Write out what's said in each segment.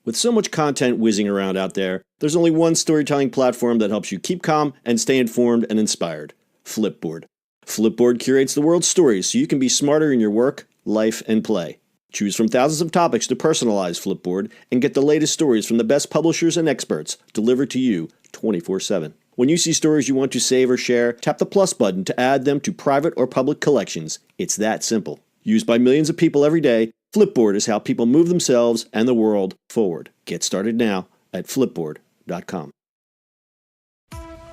With so much content whizzing around out there, there's only one storytelling platform that helps you keep calm and stay informed and inspired: Flipboard. Flipboard curates the world's stories so you can be smarter in your work, life, and play. Choose from thousands of topics to personalize Flipboard and get the latest stories from the best publishers and experts delivered to you 24/7. When you see stories you want to save or share, tap the plus button to add them to private or public collections. It's that simple. Used by millions of people every day, Flipboard is how people move themselves and the world forward. Get started now at flipboard.com.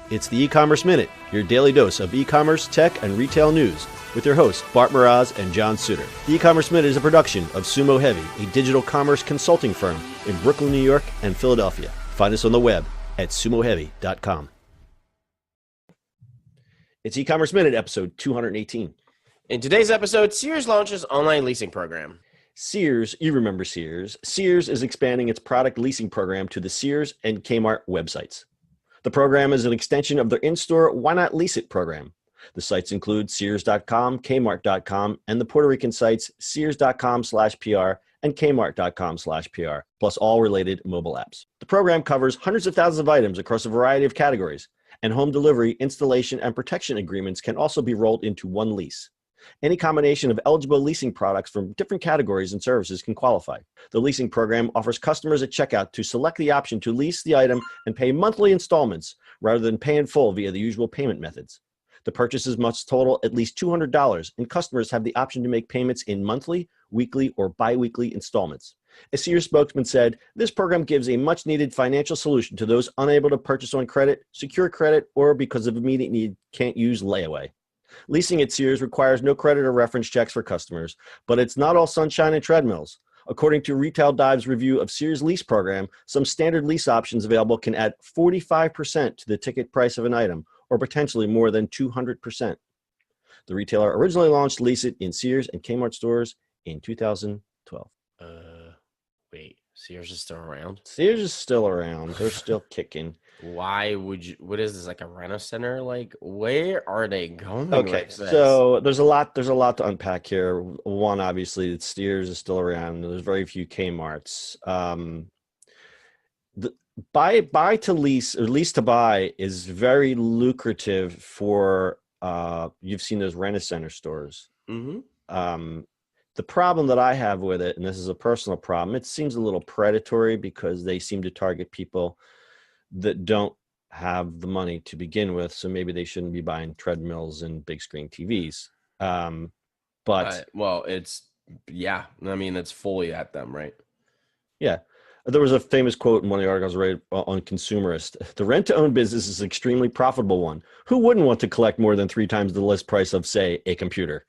It's the E-commerce Minute, your daily dose of e-commerce, tech, and retail news, with your hosts Bart Mraz and John Suter. The E-commerce Minute is a production of Sumo Heavy, a digital commerce consulting firm in Brooklyn, New York, and Philadelphia. Find us on the web at sumoheavy.com. It's E-commerce Minute, episode 218. In today's episode, Sears launches online leasing program. Sears, you remember Sears. Sears is expanding its product leasing program to the Sears and Kmart websites. The program is an extension of their in-store Why Not Lease It program. The sites include Sears.com, Kmart.com, and the Puerto Rican sites Sears.com/PR and Kmart.com/PR, plus all related mobile apps. The program covers hundreds of thousands of items across a variety of categories, and home delivery, installation, and protection agreements can also be rolled into one lease. Any combination of eligible leasing products from different categories and services can qualify. The leasing program offers customers at checkout to select the option to lease the item and pay monthly installments rather than pay in full via the usual payment methods. The purchases must total at least $200, and customers have the option to make payments in monthly, weekly, or bi-weekly installments. A Sears spokesman said, "This program gives a much-needed financial solution to those unable to purchase on credit, secure credit, or because of immediate need can't use layaway." Leasing at Sears requires no credit or reference checks for customers, but it's not all sunshine and treadmills. According to Retail Dive's review of Sears' lease program, some standard lease options available can add 45% to the ticket price of an item, or potentially more than 200%. The retailer originally launched Lease It in Sears and Kmart stores in 2012. Wait, Sears is still around? Sears is still around. They're still kicking. Why would you? What is this, like a reno center? Like, where are they going? Okay, with this? so there's a lot to unpack here. One, obviously, that Sears is still around. There's very few Kmarts. The buy to lease or lease to buy is very lucrative for you've seen those rent-a-center stores. Mm-hmm. The problem that I have with it, and this is a personal problem, it seems a little predatory because they seem to target people that don't have the money to begin with. So maybe they shouldn't be buying treadmills and big screen TVs. But well, it's fully at them, right? yeah. There was a famous quote in one of the articles I read on Consumerist. "The rent-to-own business is an extremely profitable one. Who wouldn't want to collect more than 3 times the list price of, say, a computer?"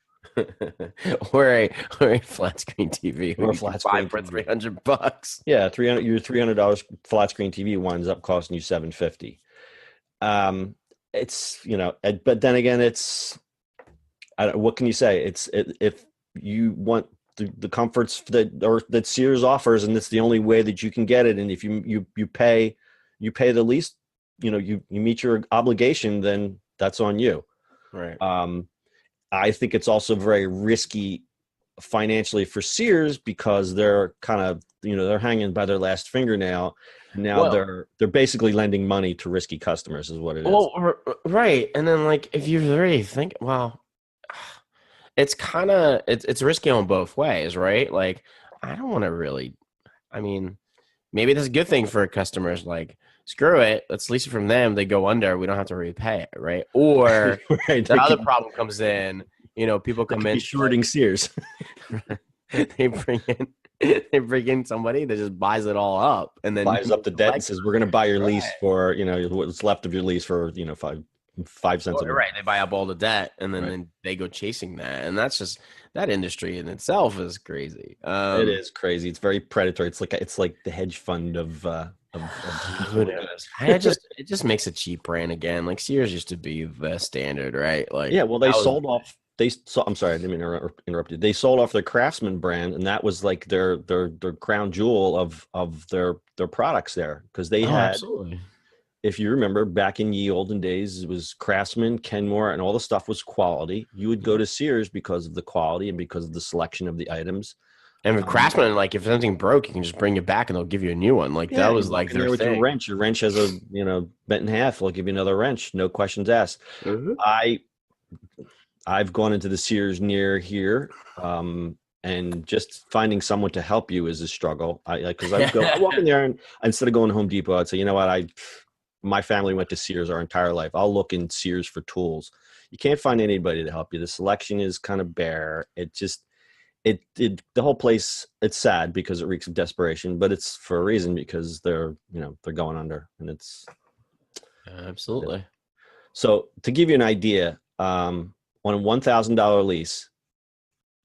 or a flat screen TV, or a flat screen for $300. Yeah, your $300 flat screen TV winds up costing you $750. It's but then again, it's what can you say? If you want the comforts that Sears offers, and it's the only way that you can get it, and if you pay the least, you meet your obligation, then that's on you. Right. I think it's also very risky financially for Sears because they're kind of, they're hanging by their last fingernail. Now they're basically lending money to risky customers is what it is. Well, right. And then, like, if you really think, well, it's kind of, it's risky on both ways, right? Like, I don't want to really, maybe that's a good thing for customers. Like, screw it, let's lease it from them. They go under, we don't have to repay it, right? Or right, the other problem comes in, people come in shorting Sears. they bring in somebody that just buys it all up and then buys up the debt and says, "We're going to buy your lease for what's left of your lease for 5 cents." Right, they buy up all the debt and then they go chasing that, and that's just, that industry in itself is crazy. It is crazy. It's very predatory. It's like the hedge fund of who knows? It just makes a cheap brand again. Like, Sears used to be the standard, right? Like, yeah. Well, I'm sorry, I didn't mean to interrupt you. They sold off their Craftsman brand, and that was like their crown jewel of their products there, because they had. Absolutely. If you remember back in ye olden days, it was Craftsman, Kenmore, and all the stuff was quality. You would go to Sears because of the quality and because of the selection of the items. And with Craftsman, like if something broke, you can just bring it back and they'll give you a new one. Like Yeah, that was you like walk in their there with thing. your wrench has a bent in half. They'll give you another wrench, no questions asked. Mhm. I've gone into the Sears near here, and just finding someone to help you is a struggle. I walk in there, and instead of going to Home Depot, I'd say, you know what, my family went to Sears our entire life. I'll look in Sears for tools. You can't find anybody to help you. The selection is kind of bare. The whole place, it's sad because it reeks of desperation, but it's for a reason, because they're going under, and it's Absolutely. so. To give you an idea, on a $1,000 lease,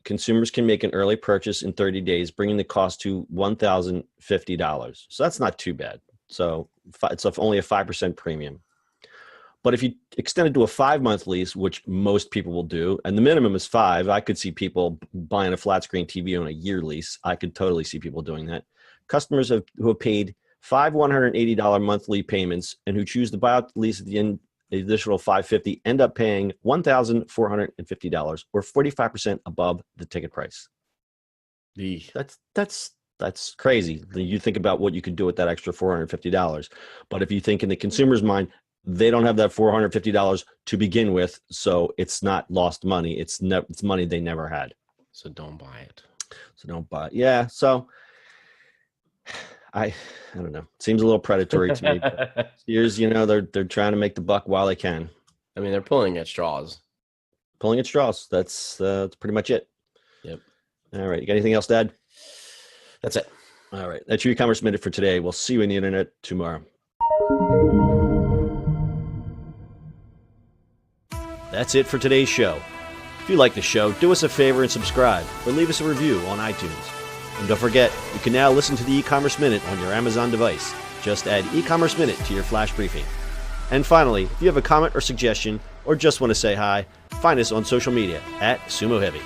consumers can make an early purchase in 30 days, bringing the cost to $1,050. So that's not too bad. So it's only a 5% premium. But if you extend it to a 5-month lease, which most people will do, and the minimum is 5, I could see people buying a flat screen TV on a year lease. I could totally see people doing that. Customers who have paid 5 $180 monthly payments and who choose to buy out the lease at the end, the additional $550, end up paying $1,450, or 45% above the ticket price. That's crazy. You think about what you could do with that extra $450. But if you think in the consumer's mind, they don't have that $450 to begin with, so it's not lost money. It's money they never had. So don't buy it. Yeah. So I don't know. It seems a little predatory to me. But Sears, they're trying to make the buck while they can. I mean, they're pulling at straws. That's pretty much it. Yep. All right. You got anything else, Dad? That's it. All right. That's your e-commerce minute for today. We'll see you on the internet tomorrow. That's it for today's show. If you like the show, do us a favor and subscribe, or leave us a review on iTunes. And don't forget, you can now listen to the e-commerce minute on your Amazon device. Just add e-commerce minute to your flash briefing. And finally, if you have a comment or suggestion, or just want to say hi, find us on social media @Sumo Heavy.